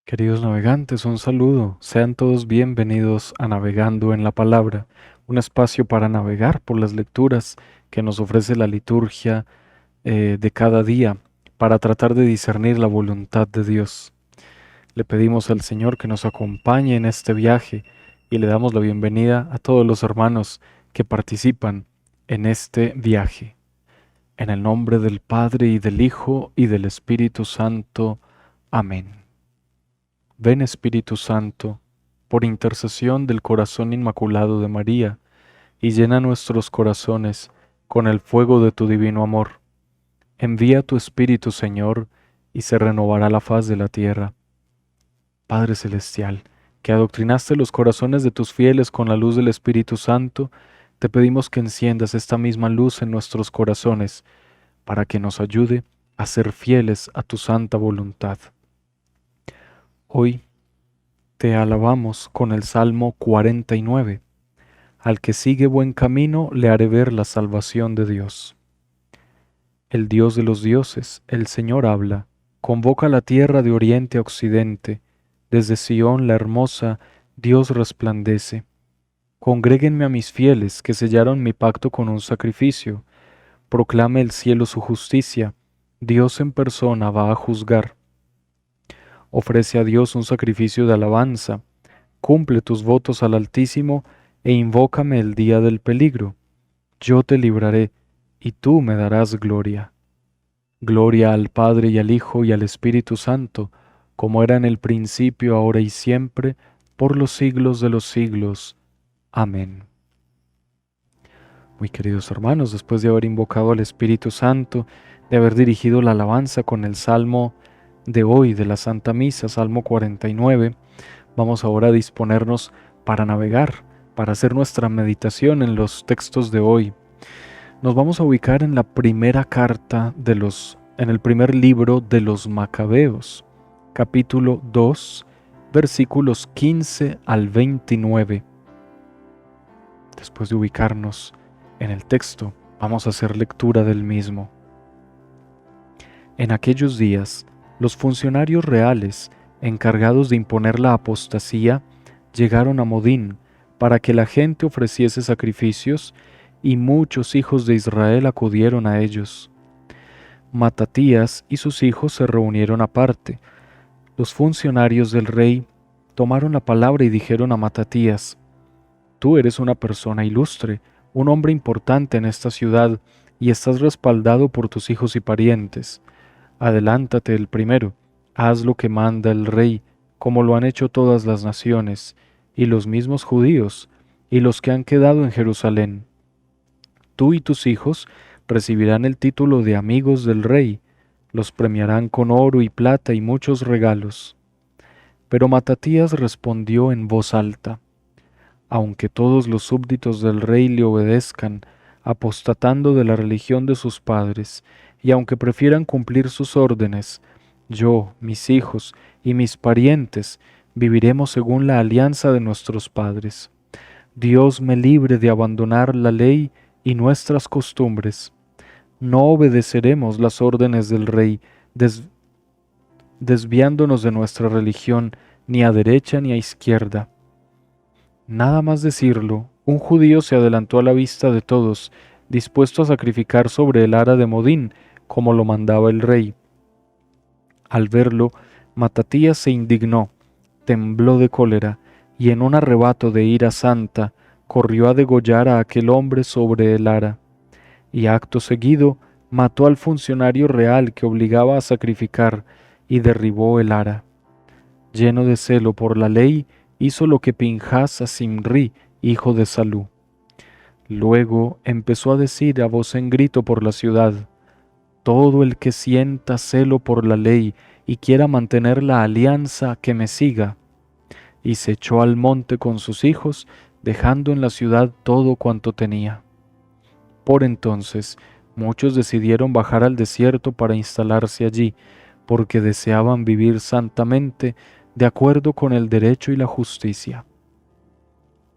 Queridos navegantes, un saludo. Sean todos bienvenidos a Navegando en la Palabra, un espacio para navegar por las lecturas que nos ofrece la liturgia de cada día para tratar de discernir la voluntad de Dios. Le pedimos al Señor que nos acompañe en este viaje y le damos la bienvenida a todos los hermanos que participan en este viaje. En el nombre del Padre y del Hijo y del Espíritu Santo. Amén. Ven Espíritu Santo, por intercesión del corazón inmaculado de María, y llena nuestros corazones con el fuego de tu divino amor. Envía tu Espíritu, Señor, y se renovará la faz de la tierra. Padre Celestial, que adoctrinaste los corazones de tus fieles con la luz del Espíritu Santo, te pedimos que enciendas esta misma luz en nuestros corazones, para que nos ayude a ser fieles a tu santa voluntad. Hoy te alabamos con el Salmo 49. Al que sigue buen camino le haré ver la salvación de Dios. El Dios de los dioses, el Señor habla, convoca la tierra de oriente a occidente, desde Sión la hermosa, Dios resplandece. Congréguenme a mis fieles que sellaron mi pacto con un sacrificio. Proclame el cielo su justicia, Dios en persona va a juzgar. Ofrece a Dios un sacrificio de alabanza, cumple tus votos al Altísimo e invócame el día del peligro. Yo te libraré, y tú me darás gloria. Gloria al Padre y al Hijo y al Espíritu Santo, como era en el principio, ahora y siempre, por los siglos de los siglos. Amén. Muy queridos hermanos, después de haber invocado al Espíritu Santo, de haber dirigido la alabanza con el Salmo de hoy de la Santa Misa, Salmo 49, vamos ahora a disponernos para navegar, para hacer nuestra meditación en los textos de hoy. Nos vamos a ubicar en la primera carta en el primer libro de los Macabeos, capítulo 2, versículos 15 al 29. Después de ubicarnos en el texto, vamos a hacer lectura del mismo. En aquellos días, los funcionarios reales, encargados de imponer la apostasía, llegaron a Modín para que la gente ofreciese sacrificios, y muchos hijos de Israel acudieron a ellos. Matatías y sus hijos se reunieron aparte. Los funcionarios del rey tomaron la palabra y dijeron a Matatías: Tú eres una persona ilustre, un hombre importante en esta ciudad, y estás respaldado por tus hijos y parientes. Adelántate el primero, haz lo que manda el rey, como lo han hecho todas las naciones, y los mismos judíos, y los que han quedado en Jerusalén. Tú y tus hijos recibirán el título de amigos del rey, los premiarán con oro y plata y muchos regalos. Pero Matatías respondió en voz alta: Aunque todos los súbditos del rey le obedezcan, apostatando de la religión de sus padres, y aunque prefieran cumplir sus órdenes, yo, mis hijos y mis parientes viviremos según la alianza de nuestros padres. Dios me libre de abandonar la ley y nuestras costumbres. No obedeceremos las órdenes del rey, desviándonos de nuestra religión ni a derecha ni a izquierda. Nada más decirlo, un judío se adelantó a la vista de todos, dispuesto a sacrificar sobre el ara de Modín, como lo mandaba el rey. Al verlo, Matatías se indignó, tembló de cólera, y en un arrebato de ira santa, corrió a degollar a aquel hombre sobre el ara, y acto seguido mató al funcionario real que obligaba a sacrificar, y derribó el ara. Lleno de celo por la ley, hizo lo que Pinjas a Simri, hijo de Salú. Luego empezó a decir a voz en grito por la ciudad: Todo el que sienta celo por la ley y quiera mantener la alianza, que me siga. Y se echó al monte con sus hijos, dejando en la ciudad todo cuanto tenía. Por entonces, muchos decidieron bajar al desierto para instalarse allí, porque deseaban vivir santamente, de acuerdo con el derecho y la justicia.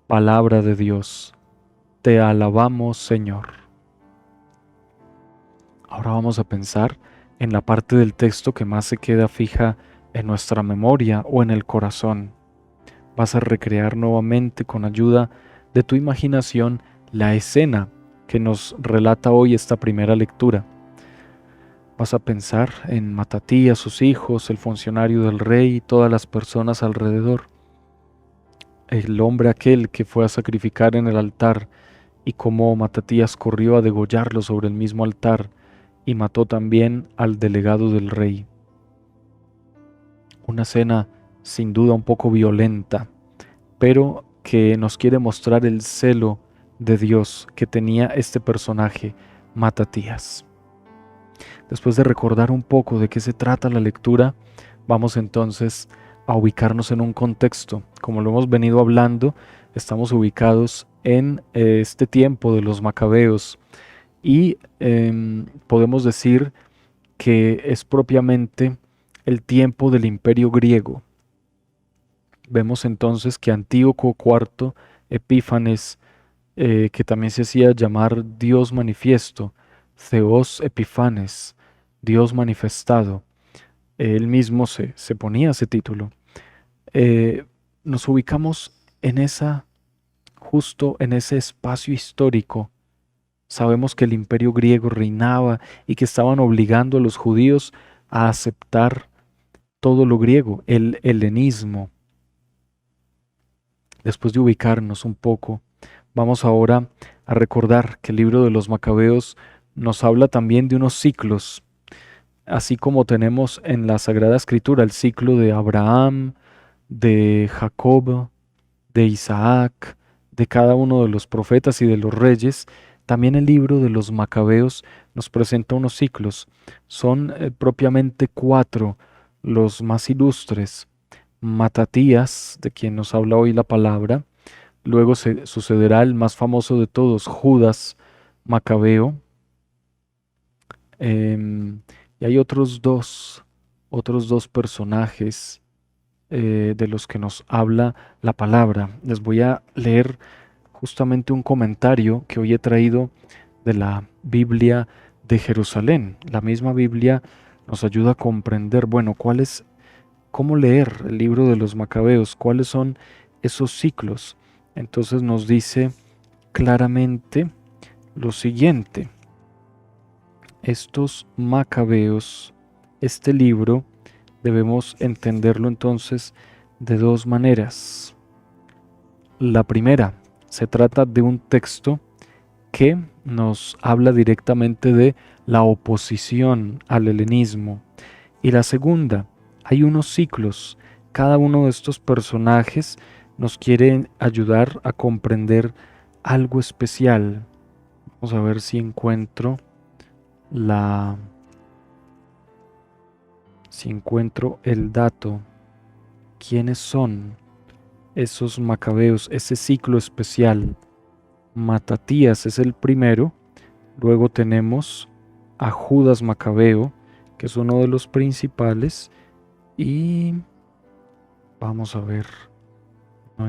Palabra de Dios. Te alabamos, Señor. Ahora vamos a pensar en la parte del texto que más se queda fija en nuestra memoria o en el corazón. Vas a recrear nuevamente con ayuda de tu imaginación la escena que nos relata hoy esta primera lectura. Vas a pensar en Matatías, sus hijos, el funcionario del rey y todas las personas alrededor. El hombre aquel que fue a sacrificar en el altar y cómo Matatías corrió a degollarlo sobre el mismo altar y mató también al delegado del rey. Una escena sin duda un poco violenta, pero que nos quiere mostrar el celo de Dios que tenía este personaje, Matatías. Después de recordar un poco de qué se trata la lectura, vamos entonces a ubicarnos en un contexto. Como lo hemos venido hablando, estamos ubicados en este tiempo de los macabeos y podemos decir que es propiamente el tiempo del Imperio griego. Vemos entonces que Antíoco IV Epífanes, que también se hacía llamar Dios manifiesto, Theos Epifanes, Dios manifestado, él mismo se ponía ese título. Eh, Nos ubicamos en justo en ese espacio histórico. Sabemos que el imperio griego reinaba y que estaban obligando a los judíos a aceptar todo lo griego, el helenismo. Después de ubicarnos un poco, vamos ahora a recordar que el libro de los Macabeos nos habla también de unos ciclos, así como tenemos en la Sagrada Escritura el ciclo de Abraham, de Jacob, de Isaac, de cada uno de los profetas y de los reyes. También el libro de los Macabeos nos presenta unos ciclos. Son propiamente cuatro los más ilustres. Matatías, de quien nos habla hoy la palabra. Luego se sucederá el más famoso de todos, Judas Macabeo. Em, y hay otros dos personajes de los que nos habla la palabra. Les voy a leer justamente un comentario que hoy he traído de la Biblia de Jerusalén. La misma Biblia nos ayuda a comprender, bueno, cómo leer el libro de los Macabeos, cuáles son esos ciclos. Entonces nos dice claramente lo siguiente: estos Macabeos, este libro, debemos entenderlo entonces de dos maneras. La primera, se trata de un texto que nos habla directamente de la oposición al helenismo. Y la segunda, hay unos ciclos. Cada uno de estos personajes nos quiere ayudar a comprender algo especial. Vamos a ver si encuentro el dato. ¿Quiénes son esos macabeos? Ese ciclo especial. Matatías es el primero. Luego tenemos a Judas Macabeo, que es uno de los principales. Y vamos a ver. No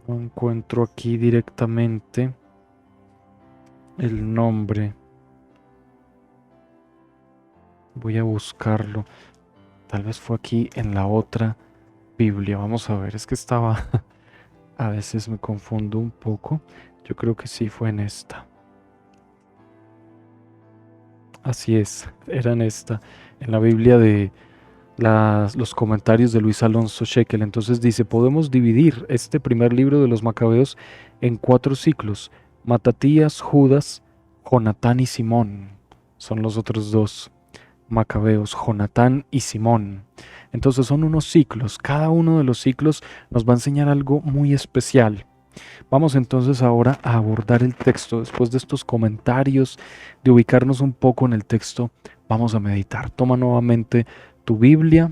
encuentro aquí directamente el nombre. Voy a buscarlo. Tal vez fue aquí en la otra Biblia. Vamos a ver, es que estaba... A veces me confundo un poco. Yo creo que sí fue en esta. Así es, era en esta. En la Biblia de los comentarios de Luis Alonso Shekel. Entonces dice, podemos dividir este primer libro de los Macabeos en cuatro ciclos. Matatías, Judas, Jonatán y Simón. Son los otros dos Macabeos, Jonatán y Simón. Entonces son unos ciclos. Cada uno de los ciclos nos va a enseñar algo muy especial. Vamos entonces ahora a abordar el texto. Después de estos comentarios, de ubicarnos un poco en el texto, vamos a meditar. Toma nuevamente tu Biblia.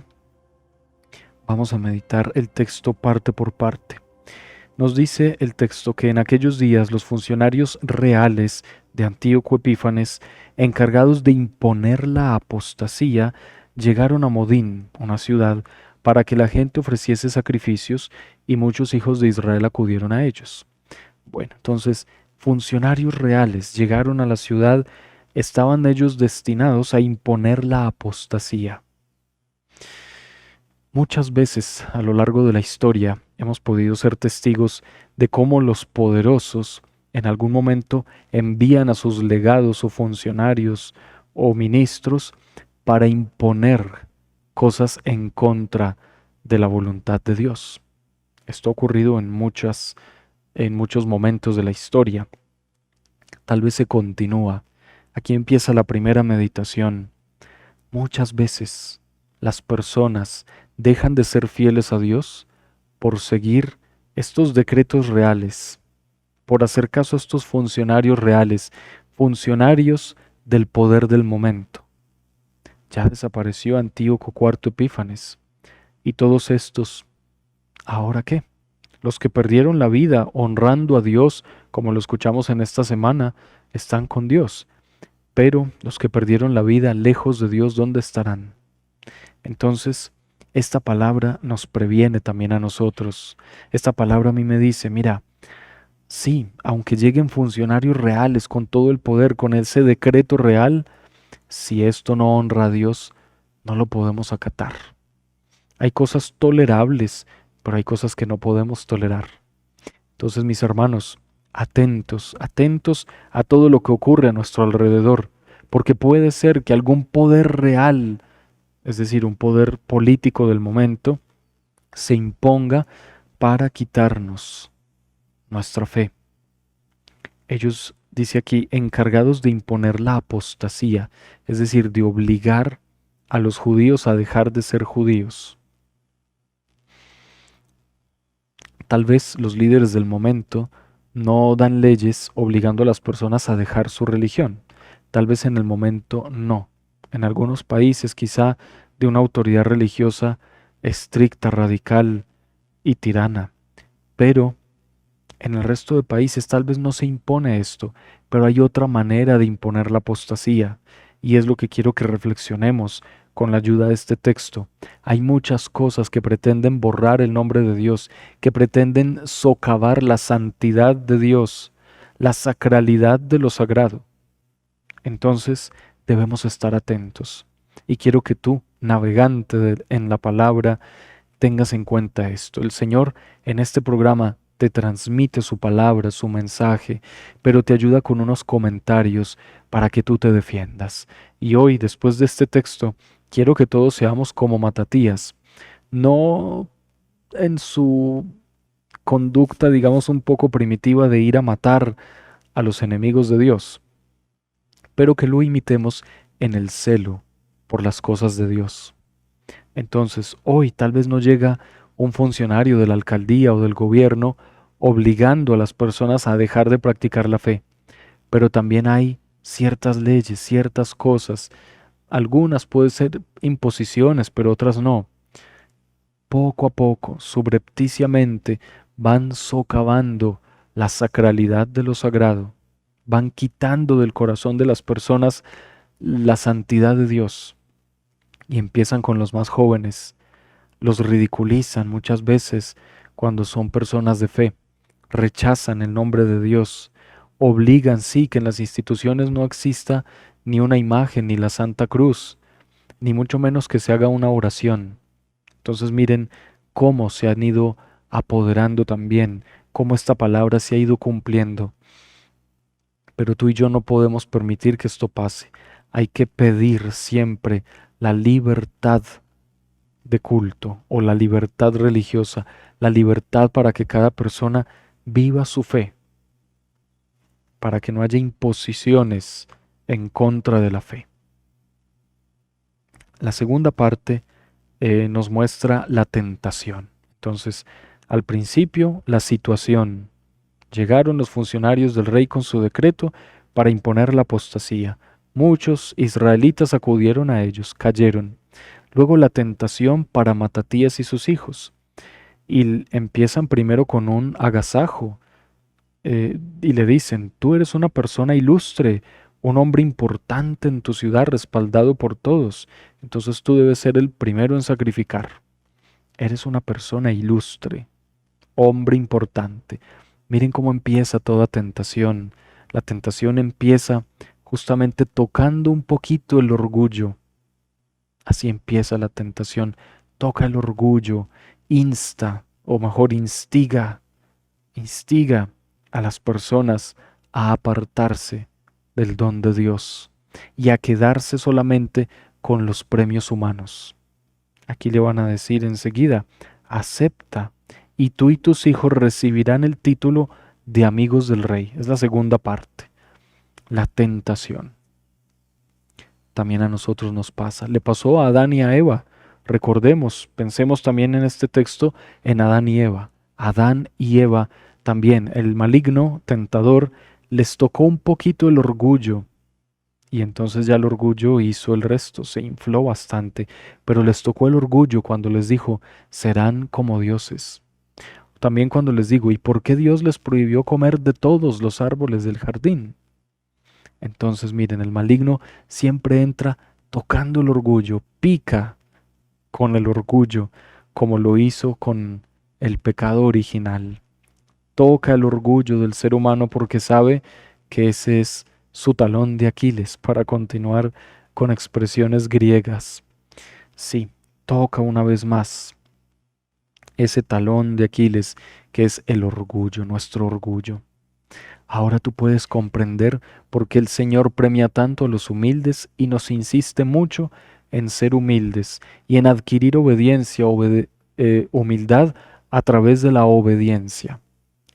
Vamos a meditar el texto parte por parte. Nos dice el texto que en aquellos días los funcionarios reales de Antíoco Epífanes, encargados de imponer la apostasía, llegaron a Modín, una ciudad, para que la gente ofreciese sacrificios, y muchos hijos de Israel acudieron a ellos. Bueno, entonces, funcionarios reales llegaron a la ciudad estaban ellos destinados a imponer la apostasía. Muchas veces a lo largo de la historia hemos podido ser testigos de cómo los poderosos en algún momento envían a sus legados o funcionarios o ministros para imponer cosas en contra de la voluntad de Dios. Esto ha ocurrido en muchos momentos de la historia. Tal vez se continúa. Aquí empieza la primera meditación. Muchas veces las personas dejan de ser fieles a Dios por seguir estos decretos reales, por hacer caso a estos funcionarios reales, funcionarios del poder del momento. Ya desapareció Antíoco IV Epífanes y todos estos, ¿ahora qué? Los que perdieron la vida honrando a Dios, como lo escuchamos en esta semana, están con Dios. Pero los que perdieron la vida lejos de Dios, ¿dónde estarán? Entonces, esta palabra nos previene también a nosotros. Esta palabra a mí me dice, mira, sí, aunque lleguen funcionarios reales con todo el poder, con ese decreto real, si esto no honra a Dios, no lo podemos acatar. Hay cosas tolerables, pero hay cosas que no podemos tolerar. Entonces, mis hermanos, atentos, atentos a todo lo que ocurre a nuestro alrededor, porque puede ser que algún poder real, es decir, un poder político del momento, se imponga para quitarnos nuestra fe. Ellos, dice aquí, encargados de imponer la apostasía, es decir, de obligar a los judíos a dejar de ser judíos. Tal vez los líderes del momento no dan leyes obligando a las personas a dejar su religión. Tal vez en el momento no. En algunos países quizá de una autoridad religiosa estricta, radical y tirana. Pero en el resto de países tal vez no se impone esto, pero hay otra manera de imponer la apostasía, y es lo que quiero que reflexionemos con la ayuda de este texto. Hay muchas cosas que pretenden borrar el nombre de Dios, que pretenden socavar la santidad de Dios, la sacralidad de lo sagrado. Entonces debemos estar atentos. Y quiero que tú, navegante en la palabra, tengas en cuenta esto. El Señor en este programa te transmite su palabra, su mensaje, pero te ayuda con unos comentarios para que tú te defiendas. Y hoy, después de este texto, quiero que todos seamos como Matatías, no en su conducta, digamos, un poco primitiva de ir a matar a los enemigos de Dios, pero que lo imitemos en el celo por las cosas de Dios. Entonces, hoy tal vez no llega un funcionario de la alcaldía o del gobierno obligando a las personas a dejar de practicar la fe, pero también hay ciertas leyes, ciertas cosas. Algunas pueden ser imposiciones, pero otras no. Poco a poco, subrepticiamente, van socavando la sacralidad de lo sagrado, van quitando del corazón de las personas la santidad de Dios y empiezan con los más jóvenes. Los ridiculizan muchas veces cuando son personas de fe, rechazan el nombre de Dios, obligan sí que en las instituciones no exista ni una imagen ni la Santa Cruz, ni mucho menos que se haga una oración. Entonces miren cómo se han ido apoderando también, cómo esta palabra se ha ido cumpliendo. Pero tú y yo no podemos permitir que esto pase. Hay que pedir siempre la libertad de culto o la libertad religiosa, la libertad para que cada persona viva su fe, para que no haya imposiciones en contra de la fe. La segunda parte nos muestra la tentación. Entonces, al principio, la situación. Llegaron los funcionarios del rey con su decreto para imponer la apostasía. Muchos israelitas acudieron a ellos, cayeron. Luego la tentación para Matatías y sus hijos. Y empiezan primero con un agasajo y le dicen, tú eres una persona ilustre, un hombre importante en tu ciudad, respaldado por todos. Entonces tú debes ser el primero en sacrificar. Eres una persona ilustre, hombre importante. Miren cómo empieza toda tentación. La tentación empieza justamente tocando un poquito el orgullo. Así empieza la tentación. Toca el orgullo, insta, o mejor instiga a las personas a apartarse del don de Dios y a quedarse solamente con los premios humanos. Aquí le van a decir enseguida, acepta, y tú y tus hijos recibirán el título de amigos del rey. Es la segunda parte, la tentación. También a nosotros nos pasa. Le pasó a Adán y a Eva. Recordemos, pensemos también en este texto en Adán y Eva. Adán y Eva también, el maligno tentador, les tocó un poquito el orgullo. Y entonces ya el orgullo hizo el resto, se infló bastante, pero les tocó el orgullo cuando les dijo, serán como dioses. También cuando les digo, ¿y por qué Dios les prohibió comer de todos los árboles del jardín? Entonces miren, el maligno siempre entra tocando el orgullo, pica con el orgullo, como lo hizo con el pecado original. Toca el orgullo del ser humano porque sabe que ese es su talón de Aquiles, para continuar con expresiones griegas. Sí, toca una vez más ese talón de Aquiles que es el orgullo, nuestro orgullo. Ahora tú puedes comprender por qué el Señor premia tanto a los humildes y nos insiste mucho en ser humildes y en adquirir obediencia, humildad a través de la obediencia,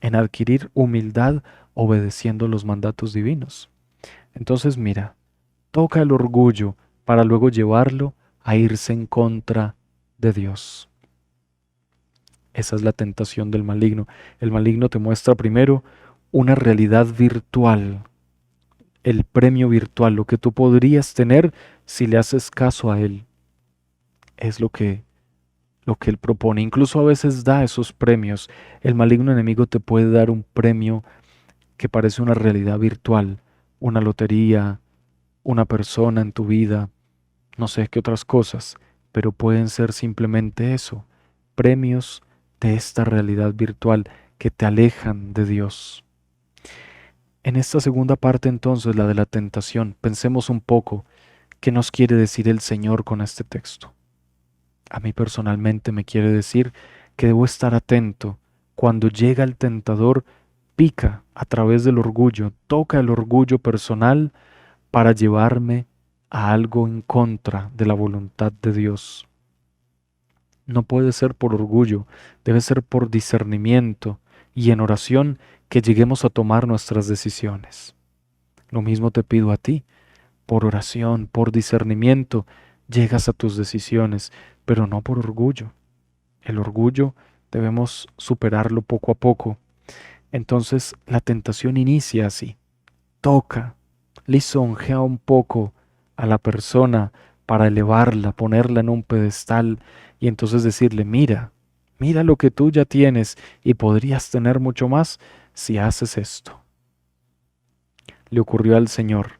en adquirir humildad obedeciendo los mandatos divinos. Entonces mira, toca el orgullo para luego llevarlo a irse en contra de Dios. Esa es la tentación del maligno. El maligno te muestra primero una realidad virtual, el premio virtual, lo que tú podrías tener si le haces caso a él. Es lo que él propone. Incluso a veces da esos premios. El maligno enemigo te puede dar un premio que parece una realidad virtual, una lotería, una persona en tu vida, no sé qué otras cosas, pero pueden ser simplemente eso, premios de esta realidad virtual que te alejan de Dios. En esta segunda parte entonces, la de la tentación, pensemos un poco qué nos quiere decir el Señor con este texto. A mí personalmente me quiere decir que debo estar atento cuando llega el tentador, pica a través del orgullo, toca el orgullo personal para llevarme a algo en contra de la voluntad de Dios. No puede ser por orgullo, debe ser por discernimiento y en oración que lleguemos a tomar nuestras decisiones. Lo mismo te pido a ti, por oración, por discernimiento, llegas a tus decisiones, pero no por orgullo. El orgullo debemos superarlo poco a poco. Entonces la tentación inicia así, toca, lisonjea un poco a la persona para elevarla, ponerla en un pedestal y entonces decirle, mira, mira lo que tú ya tienes y podrías tener mucho más si haces esto. Le ocurrió al Señor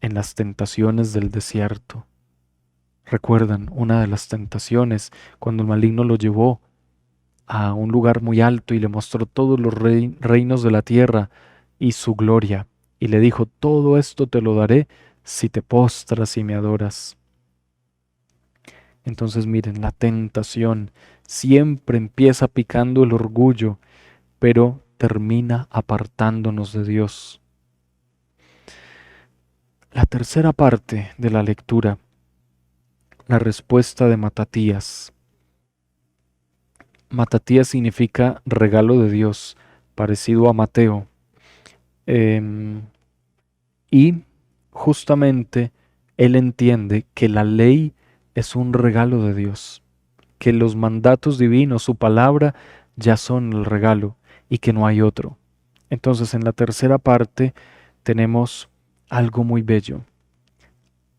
en las tentaciones del desierto. Recuerdan una de las tentaciones cuando el maligno lo llevó a un lugar muy alto y le mostró todos los reinos de la tierra y su gloria, y le dijo, todo esto te lo daré si te postras y me adoras. Entonces miren, la tentación siempre empieza picando el orgullo, pero termina apartándonos de Dios. La tercera parte de la lectura, la respuesta de Matatías. Matatías significa regalo de Dios, parecido a Mateo. Y justamente él entiende que la ley es un regalo de Dios, que los mandatos divinos, su palabra, ya son el regalo y que no hay otro. Entonces en la tercera parte tenemos algo muy bello,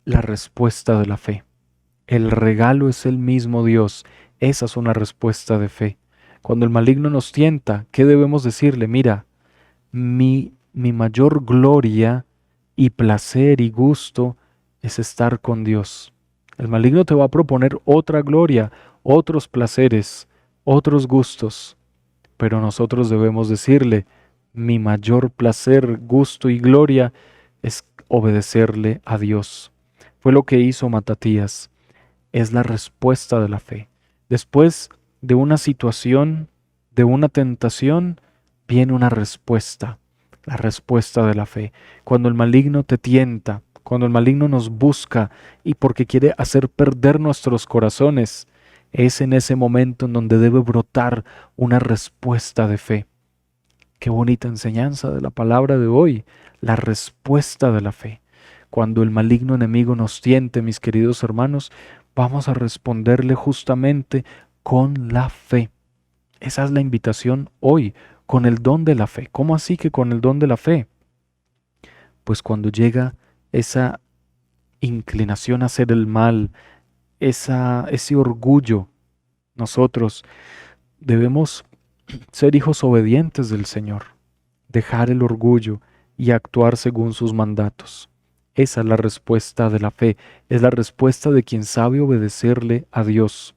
la respuesta de la fe. El regalo es el mismo Dios. Esa es una respuesta de fe. Cuando el maligno nos tienta, ¿qué debemos decirle? Mira, mi mayor gloria y placer y gusto es estar con Dios. El maligno te va a proponer otra gloria, otros placeres, otros gustos, pero nosotros debemos decirle, mi mayor placer, gusto y gloria es obedecerle a Dios. Fue lo que hizo Matatías. Es la respuesta de la fe. Después de una situación, de una tentación, viene una respuesta, la respuesta de la fe. Cuando el maligno te tienta, cuando el maligno nos busca y porque quiere hacer perder nuestros corazones, es en ese momento en donde debe brotar una respuesta de fe. Qué bonita enseñanza de la palabra de hoy, la respuesta de la fe. Cuando el maligno enemigo nos tiente, mis queridos hermanos, vamos a responderle justamente con la fe. Esa es la invitación hoy, con el don de la fe. ¿Cómo así que con el don de la fe? Pues cuando llega esa inclinación a hacer el mal, ese orgullo, nosotros debemos ser hijos obedientes del Señor, dejar el orgullo y actuar según sus mandatos. Esa es la respuesta de la fe, es la respuesta de quien sabe obedecerle a Dios.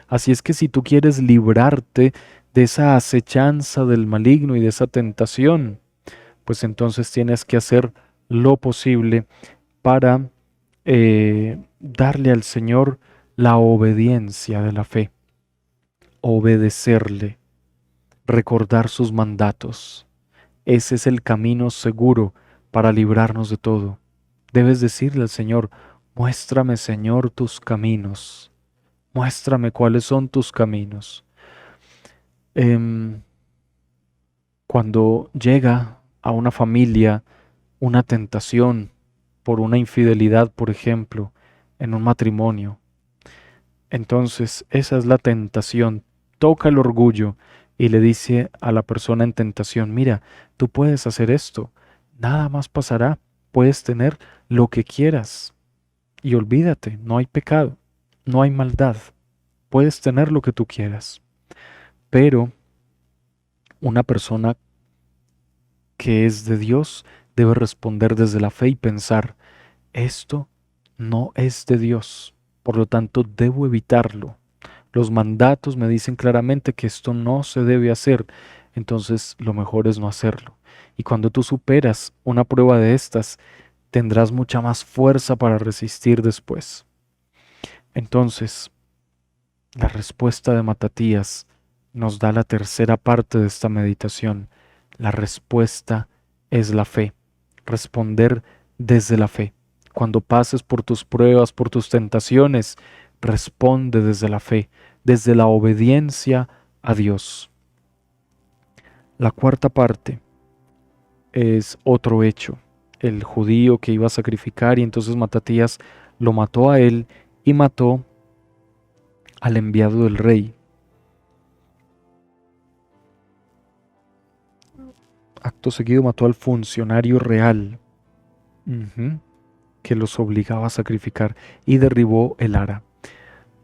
Así es que si tú quieres librarte de esa acechanza del maligno y de esa tentación, pues entonces tienes que hacer lo posible para darle al Señor la obediencia de la fe, obedecerle, recordar sus mandatos. Ese es el camino seguro para librarnos de todo. Debes decirle al Señor, muéstrame, Señor, tus caminos. Muéstrame cuáles son tus caminos. Em, Cuando llega a una familia una tentación por una infidelidad, por ejemplo, en un matrimonio, entonces esa es la tentación. Toca el orgullo y le dice a la persona en tentación, mira, tú puedes hacer esto, nada más pasará, puedes tener lo que quieras y olvídate, no hay pecado, no hay maldad, puedes tener lo que tú quieras. Pero una persona que es de Dios debe responder desde la fe y pensar, esto no es de Dios, por lo tanto debo evitarlo. Los mandatos me dicen claramente que esto no se debe hacer, entonces lo mejor es no hacerlo. Y cuando tú superas una prueba de estas, tendrás mucha más fuerza para resistir después. Entonces, la respuesta de Matatías nos da la tercera parte de esta meditación. La respuesta es la fe. Responder desde la fe. Cuando pases por tus pruebas, por tus tentaciones, responde desde la fe, desde la obediencia a Dios. La cuarta parte es otro hecho. El judío que iba a sacrificar y entonces Matatías lo mató a él y mató al enviado del rey. Acto seguido mató al funcionario real, que los obligaba a sacrificar, y derribó el ara.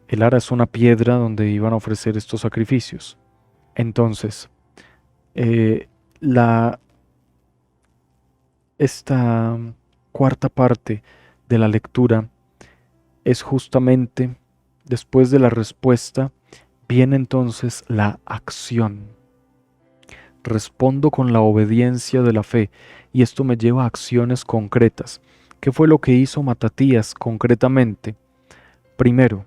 El ara es una piedra donde iban a ofrecer estos sacrificios. Entonces, eh, la, esta cuarta parte de la lectura es justamente después de la respuesta, viene entonces la acción. Respondo con la obediencia de la fe y esto me lleva a acciones concretas. ¿Qué fue lo que hizo Matatías concretamente? Primero,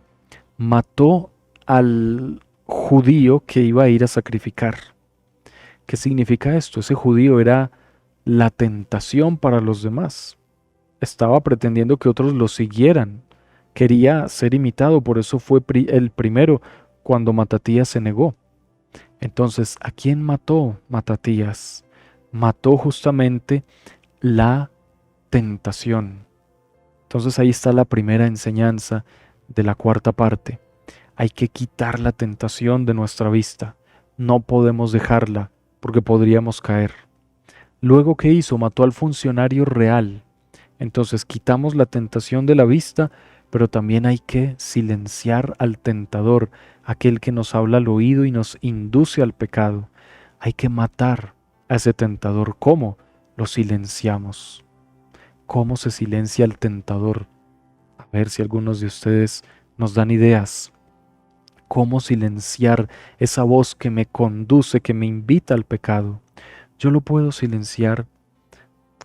mató al judío que iba a ir a sacrificar. ¿Qué significa esto? Ese judío era la tentación para los demás. Estaba pretendiendo que otros lo siguieran. Quería ser imitado, por eso fue el primero cuando Matatías se negó. Entonces, ¿a quién mató Matatías? Mató justamente la tentación. Entonces ahí está la primera enseñanza de la cuarta parte. Hay que quitar la tentación de nuestra vista. No podemos dejarla porque podríamos caer. Luego, ¿qué hizo? Mató al funcionario real. Entonces quitamos la tentación de la vista, pero también hay que silenciar al tentador, aquel que nos habla al oído y nos induce al pecado. Hay que matar a ese tentador. ¿Cómo? Lo silenciamos. ¿Cómo se silencia al tentador? A ver si algunos de ustedes nos dan ideas. ¿Cómo silenciar esa voz que me conduce, que me invita al pecado? Yo lo puedo silenciar.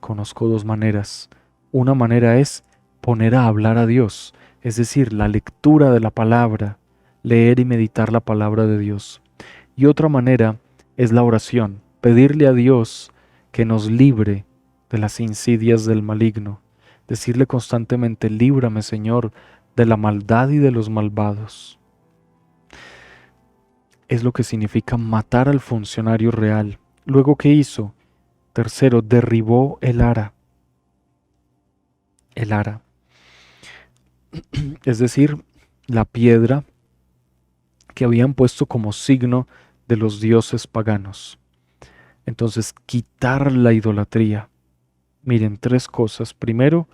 Conozco dos maneras. Una manera es poner a hablar a Dios, es decir, la lectura de la palabra, leer y meditar la palabra de Dios. Y otra manera es la oración, pedirle a Dios que nos libre de las insidias del maligno, decirle constantemente, líbrame Señor de la maldad y de los malvados. Es lo que significa matar al funcionario real. Luego, ¿qué hizo? Tercero, derribó el ara. El ara, es decir, la piedra que habían puesto como signo de los dioses paganos. Entonces, quitar la idolatría. Miren, tres cosas. Primero,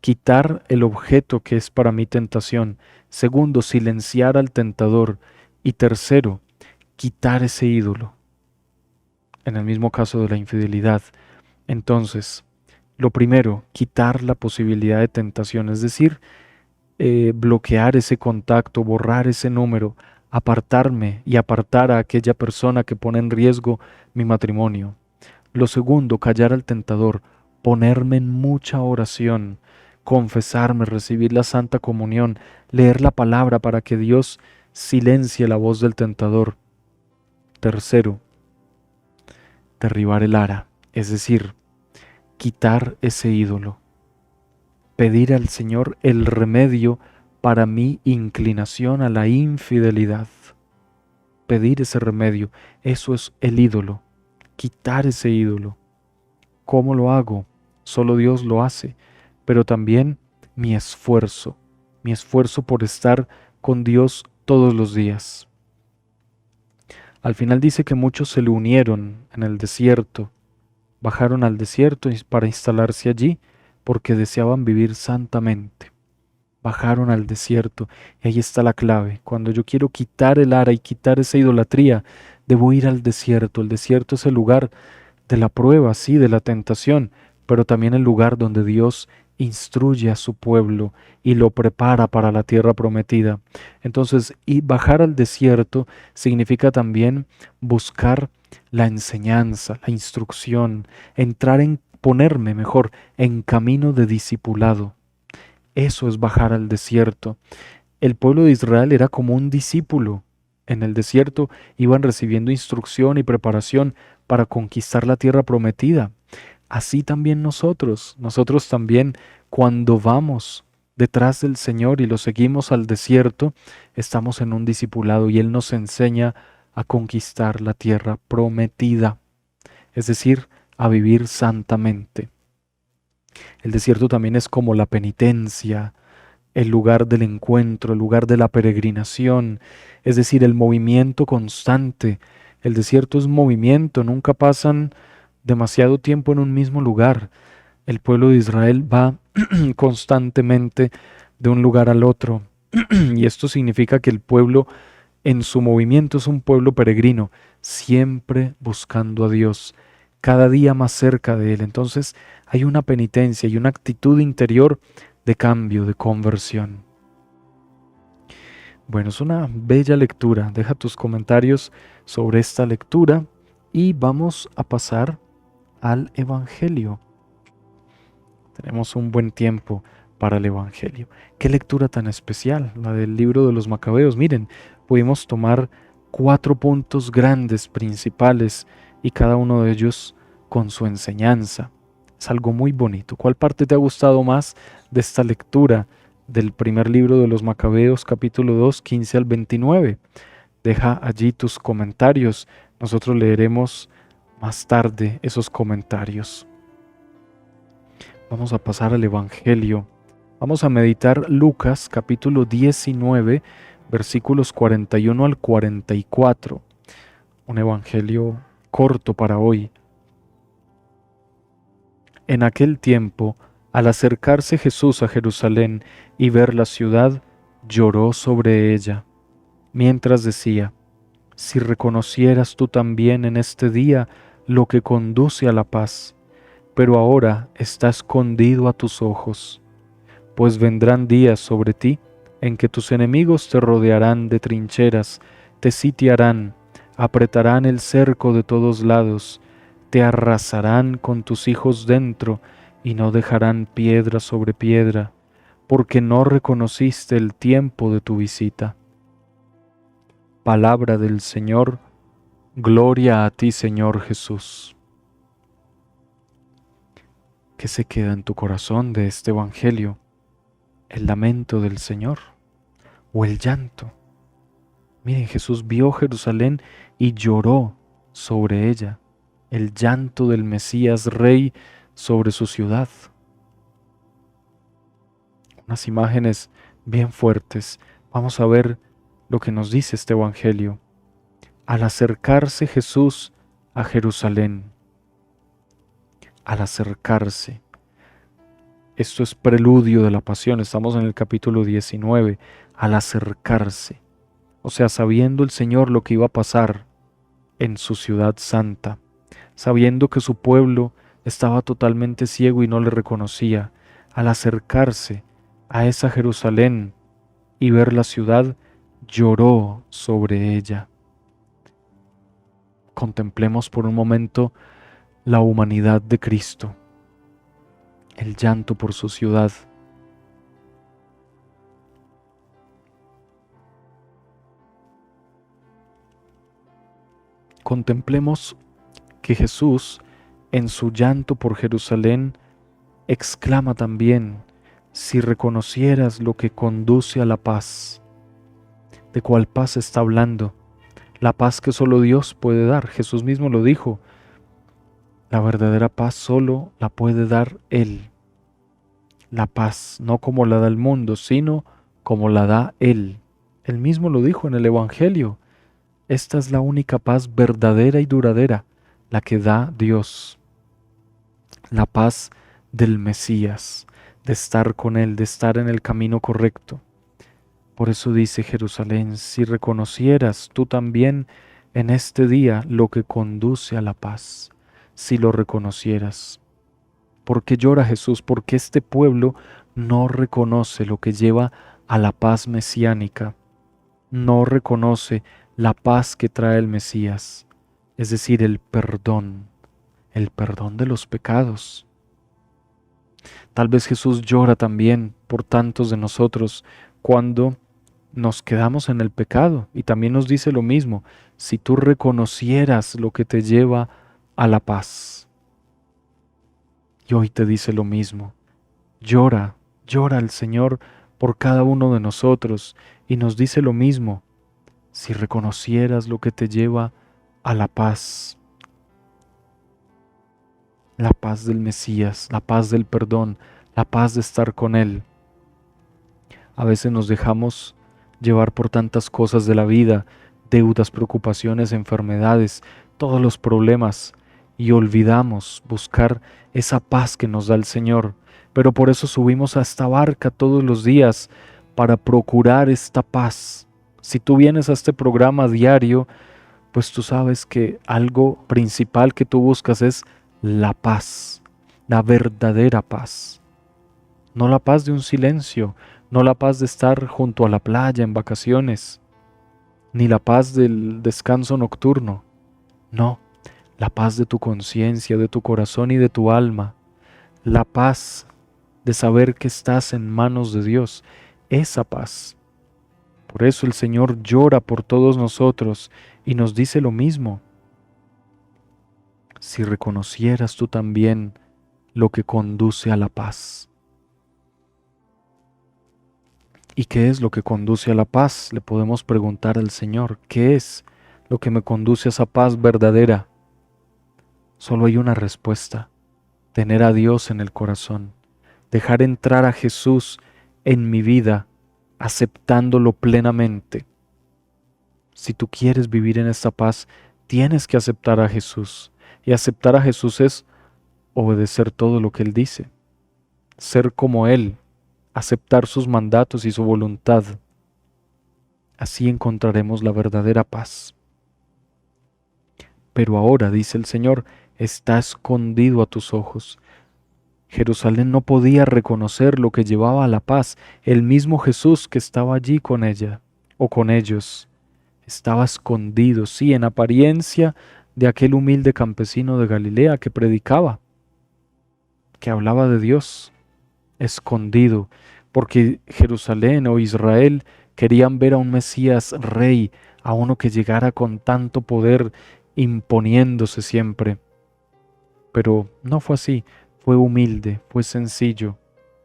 quitar el objeto que es para mí tentación. Segundo, silenciar al tentador. Y tercero, quitar ese ídolo. En el mismo caso de la infidelidad. Entonces, lo primero, quitar la posibilidad de tentación, es decir, bloquear ese contacto, borrar ese número, apartarme y apartar a aquella persona que pone en riesgo mi matrimonio. Lo segundo, callar al tentador, ponerme en mucha oración, confesarme, recibir la Santa Comunión, leer la palabra para que Dios silencie la voz del tentador. Tercero, derribar el ara, es decir, quitar ese ídolo, pedir al Señor el remedio para mi inclinación a la infidelidad. Pedir ese remedio, eso es el ídolo, quitar ese ídolo. ¿Cómo lo hago? Solo Dios lo hace, pero también mi esfuerzo por estar con Dios todos los días. Al final dice que muchos se le unieron en el desierto, bajaron al desierto para instalarse allí porque deseaban vivir santamente. Bajaron al desierto y ahí está la clave. Cuando yo quiero quitar el ara y quitar esa idolatría, debo ir al desierto. El desierto es el lugar de la prueba, sí, de la tentación, pero también el lugar donde Dios instruye a su pueblo y lo prepara para la tierra prometida. Entonces, y bajar al desierto significa también buscar la enseñanza, la instrucción, ponerme mejor en camino de discipulado. Eso es bajar al desierto. El pueblo de Israel era como un discípulo. En el desierto iban recibiendo instrucción y preparación para conquistar la tierra prometida. Así también nosotros también cuando vamos detrás del Señor y lo seguimos al desierto, estamos en un discipulado y Él nos enseña a conquistar la tierra prometida, es decir, a vivir santamente. El desierto también es como la penitencia, el lugar del encuentro, el lugar de la peregrinación, es decir, el movimiento constante. El desierto es movimiento, nunca pasan demasiado tiempo en un mismo lugar. El pueblo de Israel va constantemente de un lugar al otro. Y esto significa que el pueblo en su movimiento es un pueblo peregrino, siempre buscando a Dios, cada día más cerca de Él. Entonces hay una penitencia y una actitud interior de cambio, de conversión. Bueno, es una bella lectura. Deja tus comentarios sobre esta lectura y vamos a pasar al Evangelio. Tenemos un buen tiempo para el Evangelio. Qué lectura tan especial, la del libro de los Macabeos. Miren, pudimos tomar 4 puntos grandes, principales, y cada uno de ellos con su enseñanza. Es algo muy bonito. ¿Cuál parte te ha gustado más de esta lectura del primer libro de los Macabeos, capítulo 2, 15 al 29? Deja allí tus comentarios. Nosotros leeremos más tarde esos comentarios. Vamos a pasar al Evangelio. Vamos a meditar Lucas capítulo 19, versículos 41 al 44. Un Evangelio corto para hoy. En aquel tiempo, al acercarse Jesús a Jerusalén y ver la ciudad, lloró sobre ella, mientras decía: si reconocieras tú también en este día lo que conduce a la paz, pero ahora está escondido a tus ojos. Pues vendrán días sobre ti en que tus enemigos te rodearán de trincheras, te sitiarán, apretarán el cerco de todos lados, te arrasarán con tus hijos dentro y no dejarán piedra sobre piedra, porque no reconociste el tiempo de tu visita. Palabra del Señor, gloria a ti, Señor Jesús. ¿Qué se queda en tu corazón de este Evangelio? ¿El lamento del Señor o el llanto? Miren, Jesús vio Jerusalén y lloró sobre ella, el llanto del Mesías Rey sobre su ciudad. Unas imágenes bien fuertes. Vamos a ver lo que nos dice este Evangelio. Al acercarse Jesús a Jerusalén, al acercarse, esto es preludio de la pasión, estamos en el capítulo 19, al acercarse, o sea, sabiendo el Señor lo que iba a pasar en su ciudad santa, sabiendo que su pueblo estaba totalmente ciego y no le reconocía, al acercarse a esa Jerusalén y ver la ciudad, lloró sobre ella. Contemplemos por un momento la humanidad de Cristo, el llanto por su ciudad. Contemplemos que Jesús, en su llanto por Jerusalén, exclama también: si reconocieras lo que conduce a la paz. ¿De cuál paz está hablando? La paz que solo Dios puede dar. Jesús mismo lo dijo. La verdadera paz solo la puede dar Él. La paz, no como la da el mundo, sino como la da Él. Él mismo lo dijo en el Evangelio. Esta es la única paz verdadera y duradera, la que da Dios. La paz del Mesías, de estar con Él, de estar en el camino correcto. Por eso dice Jerusalén: si reconocieras tú también en este día lo que conduce a la paz, si lo reconocieras. ¿Por qué llora Jesús? Porque este pueblo no reconoce lo que lleva a la paz mesiánica, no reconoce la paz que trae el Mesías, es decir, el perdón de los pecados. Tal vez Jesús llora también por tantos de nosotros cuando nos quedamos en el pecado, y también nos dice lo mismo: si tú reconocieras lo que te lleva a la paz. Y hoy te dice lo mismo. Llora, llora al Señor por cada uno de nosotros, y nos dice lo mismo: si reconocieras lo que te lleva a la paz del Mesías, la paz del perdón, la paz de estar con Él. A veces nos dejamos llevar por tantas cosas de la vida, deudas, preocupaciones, enfermedades, todos los problemas, y olvidamos buscar esa paz que nos da el Señor. Pero por eso subimos a esta barca todos los días, para procurar esta paz. Si tú vienes a este programa diario, pues tú sabes que algo principal que tú buscas es la paz, la verdadera paz. No la paz de un silencio, no la paz de estar junto a la playa en vacaciones, ni la paz del descanso nocturno. No, la paz de tu conciencia, de tu corazón y de tu alma. La paz de saber que estás en manos de Dios. Esa paz. Por eso el Señor llora por todos nosotros y nos dice lo mismo. Si reconocieras tú también lo que conduce a la paz. ¿Y qué es lo que conduce a la paz? Le podemos preguntar al Señor. ¿Qué es lo que me conduce a esa paz verdadera? Solo hay una respuesta: tener a Dios en el corazón, dejar entrar a Jesús en mi vida, aceptándolo plenamente. Si tú quieres vivir en esta paz, tienes que aceptar a Jesús. Y aceptar a Jesús es obedecer todo lo que Él dice, ser como Él, aceptar sus mandatos y su voluntad. Así encontraremos la verdadera paz. Pero ahora, dice el Señor, está escondido a tus ojos. Jerusalén no podía reconocer lo que llevaba a la paz. El mismo Jesús que estaba allí con ella o con ellos estaba escondido, sí, en apariencia, de aquel humilde campesino de Galilea que predicaba. que hablaba de Dios, escondido, porque Jerusalén o Israel querían ver a un Mesías rey, a uno que llegara con tanto poder, imponiéndose siempre. Pero no fue así, fue humilde, fue sencillo,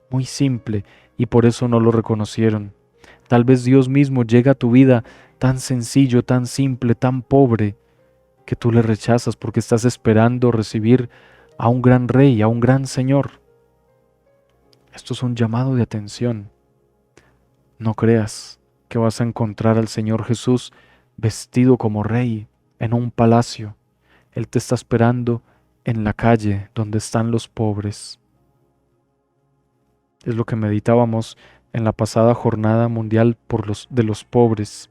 muy simple, y por eso no lo reconocieron. Tal vez Dios mismo llega a tu vida tan sencillo, tan simple, tan pobre, que tú le rechazas porque estás esperando recibir a un gran rey, a un gran Señor. Esto es un llamado de atención. No creas que vas a encontrar al Señor Jesús vestido como rey en un palacio. Él te está esperando en la calle donde están los pobres. Es lo que meditábamos en la pasada jornada mundial de los pobres.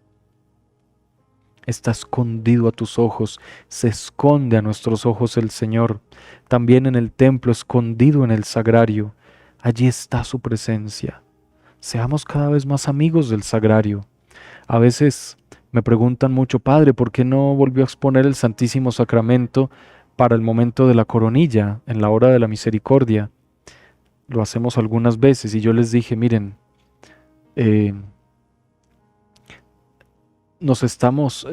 Está escondido a tus ojos, se esconde a nuestros ojos el Señor. También en el templo, escondido en el sagrario, allí está su presencia. Seamos cada vez más amigos del sagrario. A veces me preguntan mucho, Padre, ¿por qué no volvió a exponer el Santísimo Sacramento para el momento de la coronilla, en la hora de la misericordia? Lo hacemos algunas veces y yo les dije, miren, eh, nos estamos,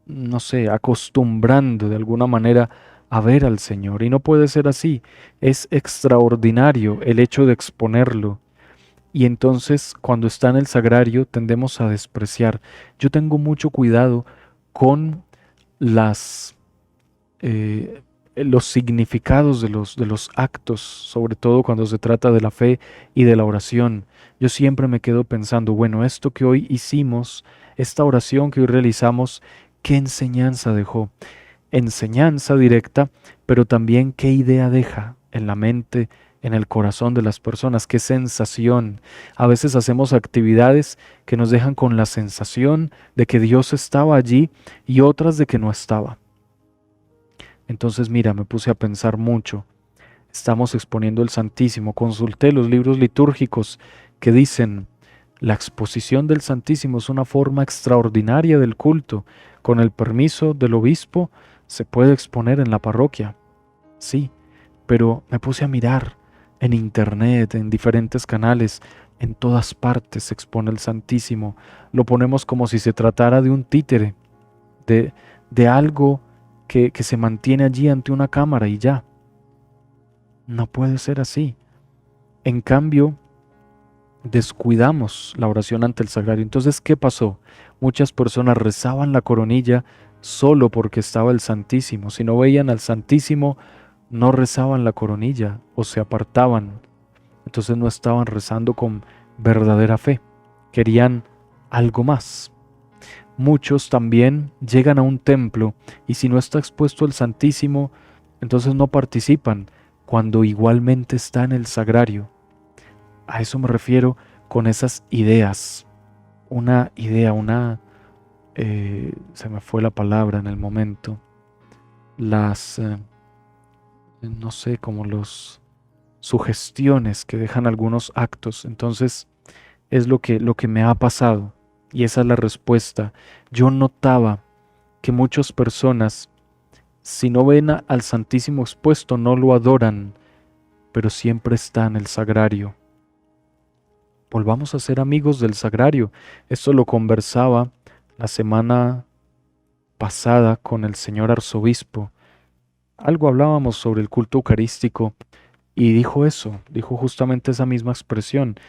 no sé, acostumbrando de alguna manera a ver al Señor y no puede ser así. Es extraordinario el hecho de exponerlo. Y entonces cuando está en el sagrario tendemos a despreciar. Yo tengo mucho cuidado con las, los significados de los actos, sobre todo cuando se trata de la fe y de la oración. Yo siempre me quedo pensando, bueno, esto que hoy hicimos, esta oración que hoy realizamos, ¿qué enseñanza dejó? Enseñanza directa, pero también qué idea deja en la mente, en el corazón de las personas, qué sensación. A veces hacemos actividades que nos dejan con la sensación de que Dios estaba allí y otras de que no estaba. Entonces, mira, me puse a pensar mucho. Estamos exponiendo el Santísimo. Consulté los libros litúrgicos que dicen, la exposición del Santísimo es una forma extraordinaria del culto. Con el permiso del obispo se puede exponer en la parroquia. Sí, pero me puse a mirar en internet, en diferentes canales, en todas partes se expone el Santísimo. Lo ponemos como si se tratara de un títere, de, de algo que se mantiene allí ante una cámara y ya. No puede ser así. En cambio, descuidamos la oración ante el sagrario. Entonces, ¿qué pasó? Muchas personas rezaban la coronilla solo porque estaba el Santísimo. Si no veían al Santísimo, no rezaban la coronilla o se apartaban. Entonces no estaban rezando con verdadera fe. Querían algo más. Muchos también llegan a un templo y si no está expuesto el Santísimo, entonces no participan cuando igualmente está en el sagrario. A eso me refiero con esas ideas. Una idea, se me fue la palabra en el momento. Las, no sé, como los sugestiones que dejan algunos actos. Entonces es lo que me ha pasado y esa es la respuesta. Yo notaba que muchas personas, si no ven al Santísimo expuesto, no lo adoran, pero siempre está en el sagrario. Volvamos a ser amigos del sagrario. Esto lo conversaba la semana pasada con el señor arzobispo. Algo hablábamos sobre el culto eucarístico y dijo eso, dijo justamente esa misma expresión.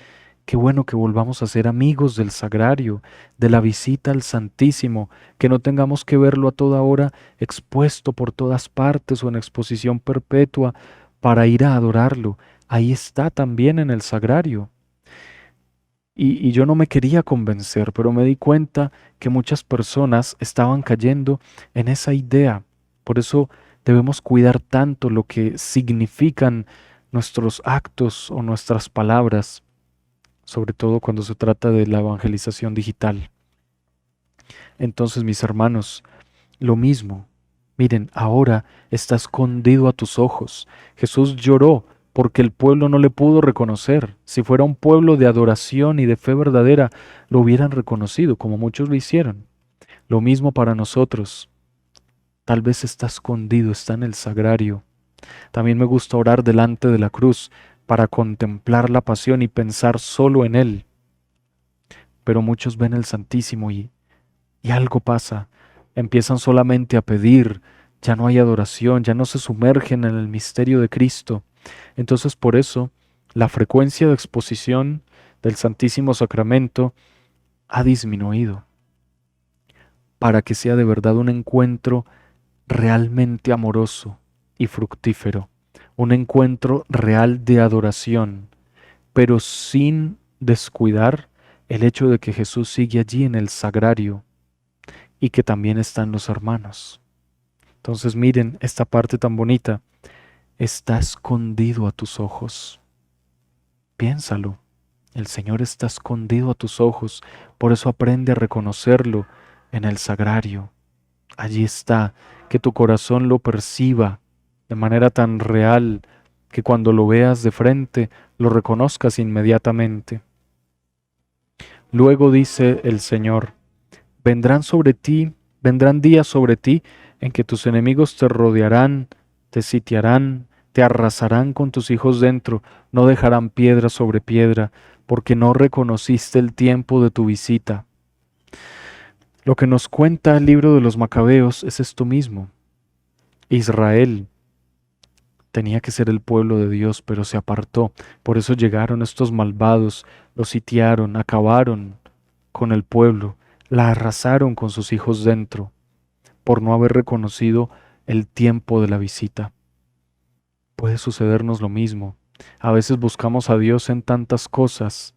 Qué bueno que volvamos a ser amigos del sagrario, de la visita al Santísimo, que no tengamos que verlo a toda hora expuesto por todas partes o en exposición perpetua para ir a adorarlo. Ahí está también en el sagrario. Y yo no me quería convencer, pero me di cuenta que muchas personas estaban cayendo en esa idea. Por eso debemos cuidar tanto lo que significan nuestros actos o nuestras palabras, sobre todo cuando se trata de la evangelización digital. Entonces, mis hermanos, lo mismo. Miren, ahora está escondido a tus ojos. Jesús lloró porque el pueblo no le pudo reconocer. Si fuera un pueblo de adoración y de fe verdadera, lo hubieran reconocido, como muchos lo hicieron. Lo mismo para nosotros. Tal vez está escondido, está en el sagrario. También me gusta orar delante de la cruz para contemplar la pasión y pensar solo en Él. Pero muchos ven el Santísimo y algo pasa. Empiezan solamente a pedir, ya no hay adoración, ya no se sumergen en el misterio de Cristo. Entonces por eso la frecuencia de exposición del Santísimo Sacramento ha disminuido, para que sea de verdad un encuentro realmente amoroso y fructífero, un encuentro real de adoración, pero sin descuidar el hecho de que Jesús sigue allí en el sagrario y que también están los hermanos. Entonces miren esta parte tan bonita, está escondido a tus ojos. Piénsalo, el Señor está escondido a tus ojos, por eso aprende a reconocerlo en el sagrario. Allí está, que tu corazón lo perciba de manera tan real que cuando lo veas de frente lo reconozcas inmediatamente. Luego dice el Señor, vendrán sobre ti, vendrán días sobre ti en que tus enemigos te rodearán, te sitiarán, te arrasarán con tus hijos dentro, no dejarán piedra sobre piedra, porque no reconociste el tiempo de tu visita. Lo que nos cuenta el libro de los Macabeos es esto mismo. Israel tenía que ser el pueblo de Dios, pero se apartó. Por eso llegaron estos malvados, lo sitiaron, acabaron con el pueblo, la arrasaron con sus hijos dentro, por no haber reconocido el tiempo de la visita. Puede sucedernos lo mismo. A veces buscamos a Dios en tantas cosas,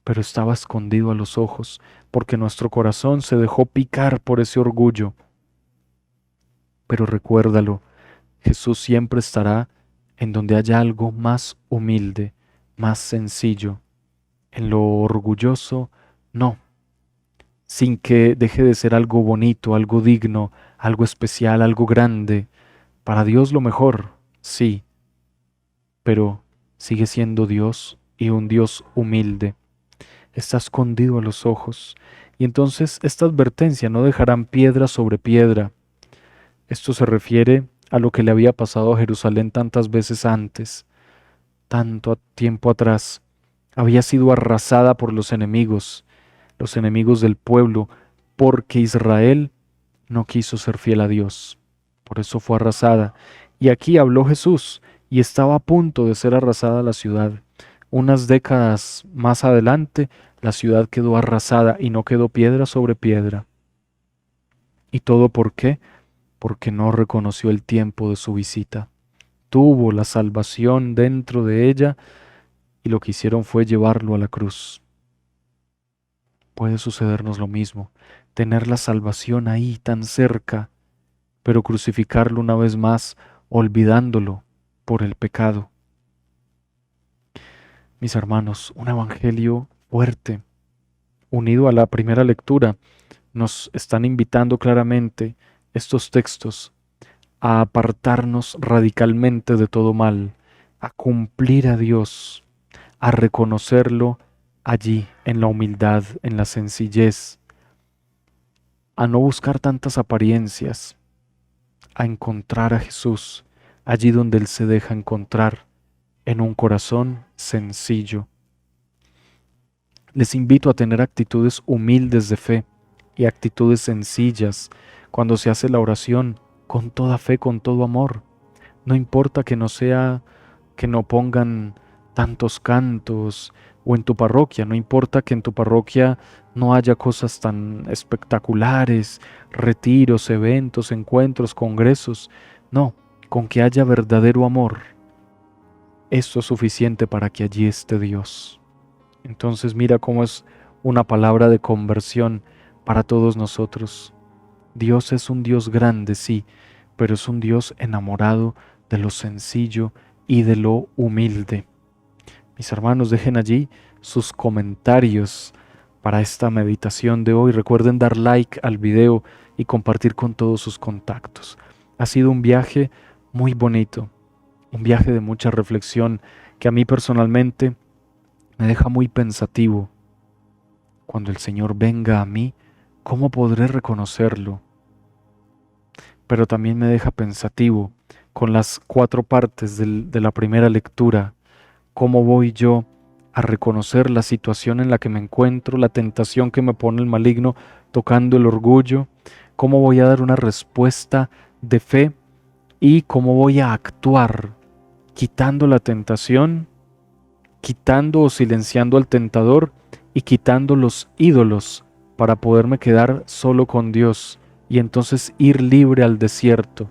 pero estaba escondido a los ojos, porque nuestro corazón se dejó picar por ese orgullo. Pero recuérdalo, Jesús siempre estará en donde haya algo más humilde, más sencillo. En lo orgulloso, no, sin que deje de ser algo bonito, algo digno, algo especial, algo grande. Para Dios lo mejor, sí, pero sigue siendo Dios y un Dios humilde. Está escondido a los ojos. Y entonces esta advertencia, no dejarán piedra sobre piedra. Esto se refiere a lo que le había pasado a Jerusalén tantas veces antes, tanto tiempo atrás. Había sido arrasada por los enemigos del pueblo, porque Israel no quiso ser fiel a Dios. Por eso fue arrasada. Y aquí habló Jesús, y estaba a punto de ser arrasada la ciudad. Unas décadas más adelante, la ciudad quedó arrasada y no quedó piedra sobre piedra. ¿Y todo por qué? Porque no reconoció el tiempo de su visita. Tuvo la salvación dentro de ella y lo que hicieron fue llevarlo a la cruz. Puede sucedernos lo mismo, tener la salvación ahí tan cerca, pero crucificarlo una vez más, olvidándolo por el pecado. Mis hermanos, un evangelio fuerte, unido a la primera lectura, nos están invitando claramente estos textos a apartarnos radicalmente de todo mal, a cumplir a Dios, a reconocerlo allí, en la humildad, en la sencillez, a no buscar tantas apariencias, a encontrar a Jesús allí donde Él se deja encontrar, en un corazón sencillo. Les invito a tener actitudes humildes de fe y actitudes sencillas cuando se hace la oración, con toda fe, con todo amor. No importa que no sea, que no pongan tantos cantos, o en tu parroquia, no importa que en tu parroquia no haya cosas tan espectaculares, retiros, eventos, encuentros, congresos. No, con que haya verdadero amor, esto es suficiente para que allí esté Dios. Entonces mira cómo es una palabra de conversión para todos nosotros. Dios es un Dios grande, sí, pero es un Dios enamorado de lo sencillo y de lo humilde. Mis hermanos, dejen allí sus comentarios para esta meditación de hoy. Recuerden dar like al video y compartir con todos sus contactos. Ha sido un viaje muy bonito, un viaje de mucha reflexión que a mí personalmente me deja muy pensativo. Cuando el Señor venga a mí, ¿cómo podré reconocerlo? Pero también me deja pensativo. con las cuatro partes de la primera lectura. ¿Cómo voy yo a reconocer la situación en la que me encuentro, la tentación que me pone el maligno tocando el orgullo? ¿Cómo voy a dar una respuesta de fe? ¿Y cómo voy a actuar quitando la tentación, quitando o silenciando al tentador y quitando los ídolos para poderme quedar solo con Dios y entonces ir libre al desierto,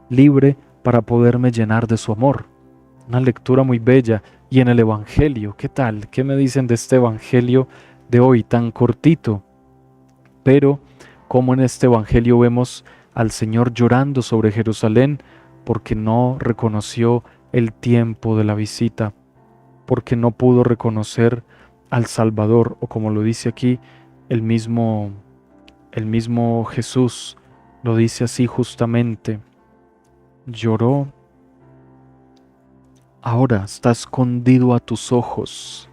libre para poderme llenar de su amor? Una lectura muy bella. Y en el Evangelio, ¿qué tal? ¿Qué me dicen de este Evangelio de hoy tan cortito? Pero como en este Evangelio vemos al Señor llorando sobre Jerusalén porque no reconoció el tiempo de la visita, porque no pudo reconocer al Salvador, o como lo dice aquí el mismo, el mismo Jesús, lo dice así justamente, lloró. Ahora está escondido a tus ojos,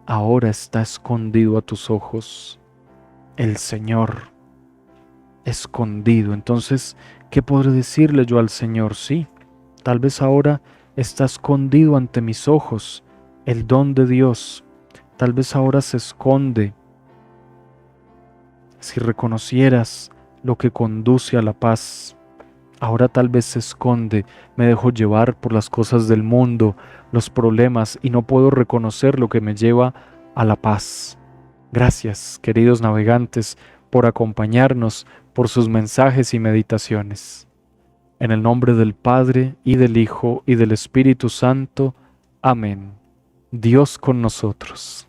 ahora está escondido a tus ojos el Señor, escondido. Entonces, ¿qué podré decirle yo al Señor? Sí, tal vez ahora está escondido ante mis ojos el don de Dios, tal vez ahora se esconde. Si reconocieras lo que conduce a la paz, ahora tal vez se esconde, me dejo llevar por las cosas del mundo, los problemas, y no puedo reconocer lo que me lleva a la paz. Gracias, queridos navegantes, por acompañarnos, por sus mensajes y meditaciones. En el nombre del Padre, y del Hijo, y del Espíritu Santo. Amén. Dios con nosotros.